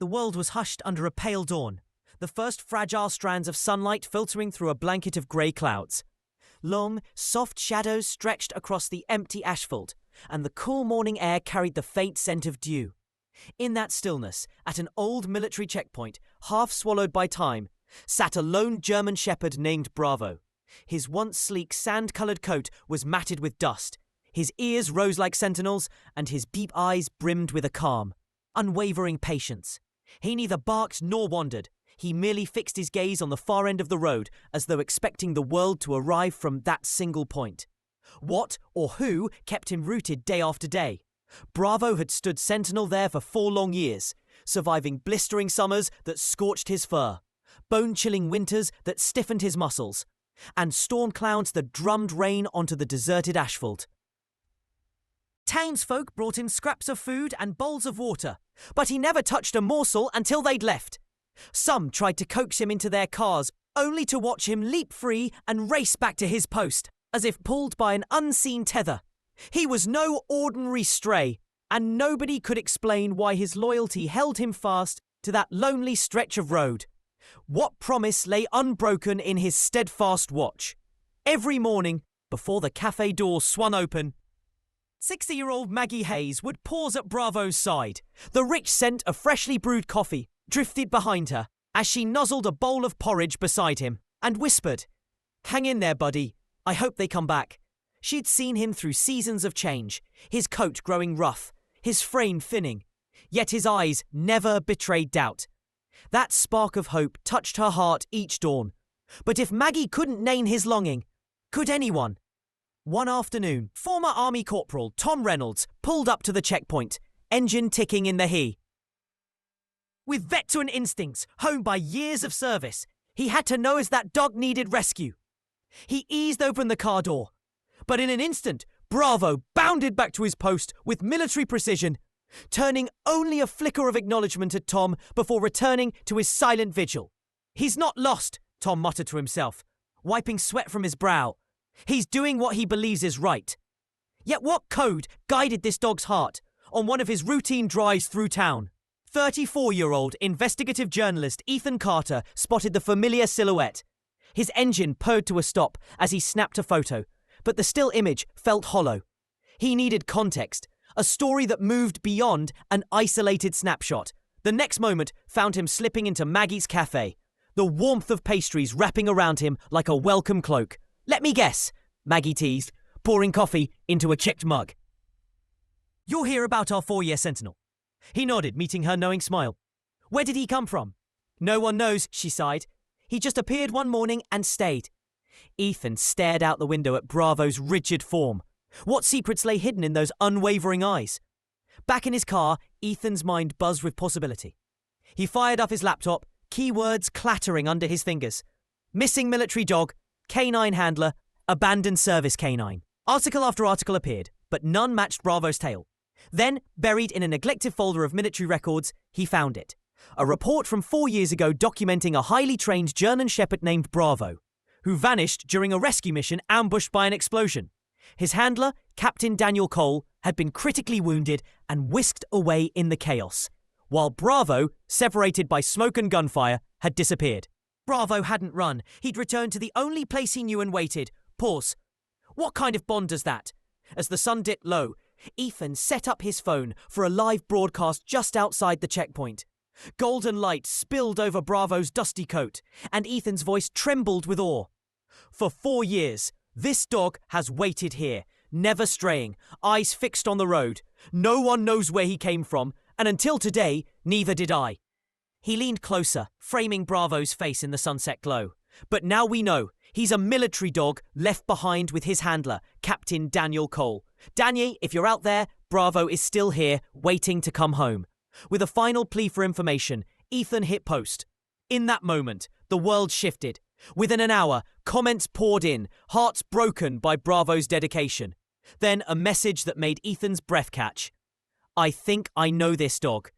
The world was hushed under a pale dawn, the first fragile strands of sunlight filtering through a blanket of grey clouds. Long, soft shadows stretched across the empty asphalt, and the cool morning air carried the faint scent of dew. In that stillness, at an old military checkpoint, half swallowed by time, sat a lone German shepherd named Bravo. His once sleek sand-coloured coat was matted with dust. His ears rose like sentinels, and his deep eyes brimmed with a calm, unwavering patience. He neither barked nor wandered. He merely fixed his gaze on the far end of the road, as though expecting the world to arrive from that single point. What or who kept him rooted day after day? Bravo had stood sentinel there for 4 long years, surviving blistering summers that scorched his fur, bone-chilling winters that stiffened his muscles, and storm clouds that drummed rain onto the deserted asphalt. Townsfolk brought him scraps of food and bowls of water, but he never touched a morsel until they'd left. Some tried to coax him into their cars, only to watch him leap free and race back to his post, as if pulled by an unseen tether. He was no ordinary stray, and nobody could explain why his loyalty held him fast to that lonely stretch of road. What promise lay unbroken in his steadfast watch? Every morning, before the cafe doors swung open, 60-year-old Maggie Hayes would pause at Bravo's side. The rich scent of freshly brewed coffee drifted behind her as she nuzzled a bowl of porridge beside him and whispered, "Hang in there, buddy. I hope they come back." She'd seen him through seasons of change, his coat growing rough, his frame thinning, yet his eyes never betrayed doubt. That spark of hope touched her heart each dawn. But if Maggie couldn't name his longing, could anyone? One afternoon, former Army Corporal Tom Reynolds pulled up to the checkpoint, engine ticking in the he. With veteran instincts honed by years of service, he had to know as that dog needed rescue. He eased open the car door, but in an instant, Bravo bounded back to his post with military precision, turning only a flicker of acknowledgement at Tom before returning to his silent vigil. "He's not lost," Tom muttered to himself, wiping sweat from his brow. "He's doing what he believes is right." Yet what code guided this dog's heart on one of his routine drives through town? 34-year-old investigative journalist Ethan Carter spotted the familiar silhouette. His engine purred to a stop as he snapped a photo, but the still image felt hollow. He needed context, a story that moved beyond an isolated snapshot. The next moment found him slipping into Maggie's cafe, the warmth of pastries wrapping around him like a welcome cloak. "Let me guess," Maggie teased, pouring coffee into a chipped mug. "You'll hear about our 4-year sentinel." He nodded, meeting her knowing smile. "Where did he come from?" "No one knows," she sighed. "He just appeared one morning and stayed." Ethan stared out the window at Bravo's rigid form. What secrets lay hidden in those unwavering eyes? Back in his car, Ethan's mind buzzed with possibility. He fired up his laptop, keywords clattering under his fingers. Missing military dog, canine handler, abandoned service canine. Article after article appeared, but none matched Bravo's tale. Then, buried in a neglected folder of military records, he found it. A report from 4 years ago documenting a highly trained German shepherd named Bravo, who vanished during a rescue mission ambushed by an explosion. His handler, Captain Daniel Cole, had been critically wounded and whisked away in the chaos, while Bravo, separated by smoke and gunfire, had disappeared. Bravo hadn't run. He'd returned to the only place he knew and waited. Pause. What kind of bond does that? As the sun dipped low, Ethan set up his phone for a live broadcast just outside the checkpoint. Golden light spilled over Bravo's dusty coat, and Ethan's voice trembled with awe. "For 4 years, this dog has waited here, never straying, eyes fixed on the road. No one knows where he came from, and until today, neither did I." He leaned closer, framing Bravo's face in the sunset glow. "But now we know. He's a military dog left behind with his handler, Captain Daniel Cole. Daniel, if you're out there, Bravo is still here, waiting to come home." With a final plea for information, Ethan hit post. In that moment, the world shifted. Within an hour, comments poured in, hearts broken by Bravo's dedication. Then a message that made Ethan's breath catch. "I think I know this dog.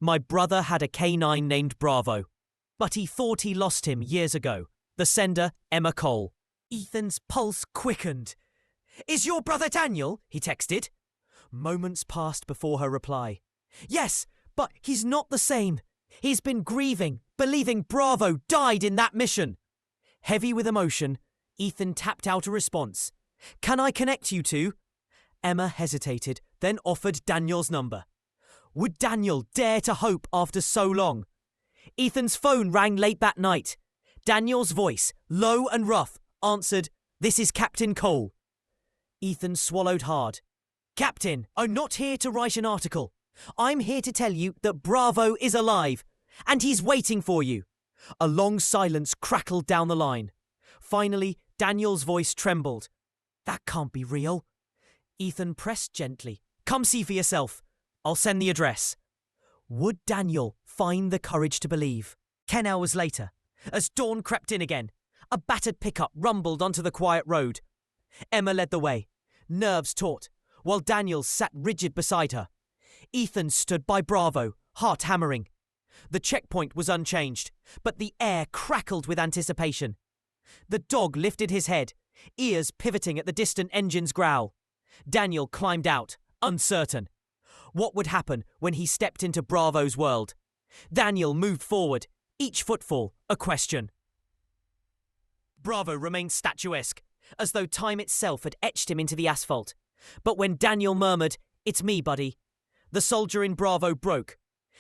My brother had a canine named Bravo, but he thought he lost him years ago." The sender, Emma Cole. Ethan's pulse quickened. "Is your brother Daniel?" he texted. Moments passed before her reply. "Yes, but he's not the same." He's been grieving, believing Bravo died in that mission. Heavy with emotion, Ethan tapped out a response. Can I connect you two? Emma hesitated, then offered Daniel's number. Would Daniel dare to hope after so long? Ethan's phone rang late that night. Daniel's voice, low and rough, answered, "This is Captain Cole." Ethan swallowed hard. "Captain, I'm not here to write an article. I'm here to tell you that Bravo is alive, and he's waiting for you." A long silence crackled down the line. Finally, Daniel's voice trembled. "That can't be real." Ethan pressed gently. "Come see for yourself. I'll send the address." Would Daniel find the courage to believe? 10 hours later, as dawn crept in again, a battered pickup rumbled onto the quiet road. Emma led the way, nerves taut, while Daniel sat rigid beside her. Ethan stood by Bravo, heart hammering. The checkpoint was unchanged, but the air crackled with anticipation. The dog lifted his head, ears pivoting at the distant engine's growl. Daniel climbed out, uncertain. What would happen when he stepped into Bravo's world? Daniel moved forward, each footfall a question. Bravo remained statuesque, as though time itself had etched him into the asphalt. But when Daniel murmured, "It's me, buddy," the soldier in Bravo broke.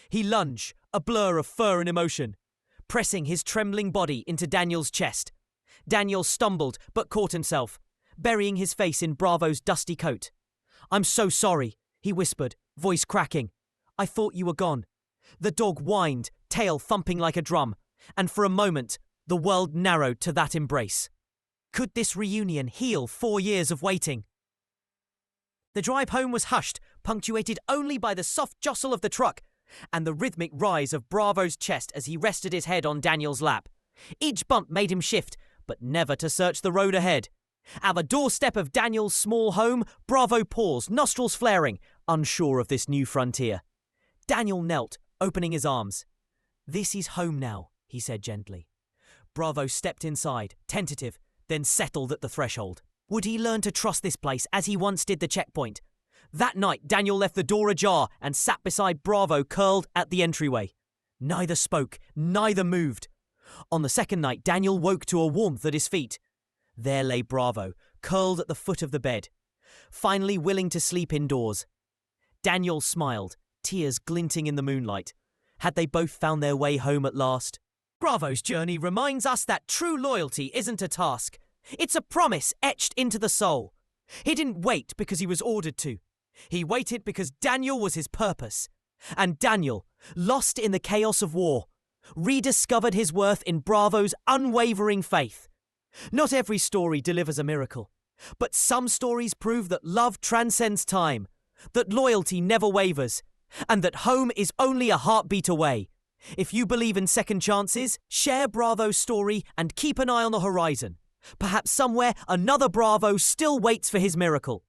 He lunged, a blur of fur and emotion, pressing his trembling body into Daniel's chest. Daniel stumbled but caught himself, burying his face in Bravo's dusty coat. "I'm so sorry," he whispered, voice cracking. "I thought you were gone." The dog whined, tail thumping like a drum, and for a moment, the world narrowed to that embrace. Could this reunion heal 4 years of waiting? The drive home was hushed, punctuated only by the soft jostle of the truck and the rhythmic rise of Bravo's chest as he rested his head on Daniel's lap. Each bump made him shift, but never to search the road ahead. At the doorstep of Daniel's small home, Bravo paused, nostrils flaring, unsure of this new frontier. Daniel knelt, opening his arms. "This is home now," he said gently. Bravo stepped inside, tentative, then settled at the threshold. Would he learn to trust this place as he once did the checkpoint? That night, Daniel left the door ajar and sat beside Bravo curled at the entryway. Neither spoke, neither moved. On the second night, Daniel woke to a warmth at his feet. There lay Bravo, curled at the foot of the bed, finally willing to sleep indoors. Daniel smiled, tears glinting in the moonlight. Had they both found their way home at last? Bravo's journey reminds us that true loyalty isn't a task. It's a promise etched into the soul. He didn't wait because he was ordered to. He waited because Daniel was his purpose. And Daniel, lost in the chaos of war, rediscovered his worth in Bravo's unwavering faith. Not every story delivers a miracle, but some stories prove that love transcends time, that loyalty never wavers, and that home is only a heartbeat away. If you believe in second chances, share Bravo's story and keep an eye on the horizon. Perhaps somewhere another Bravo still waits for his miracle.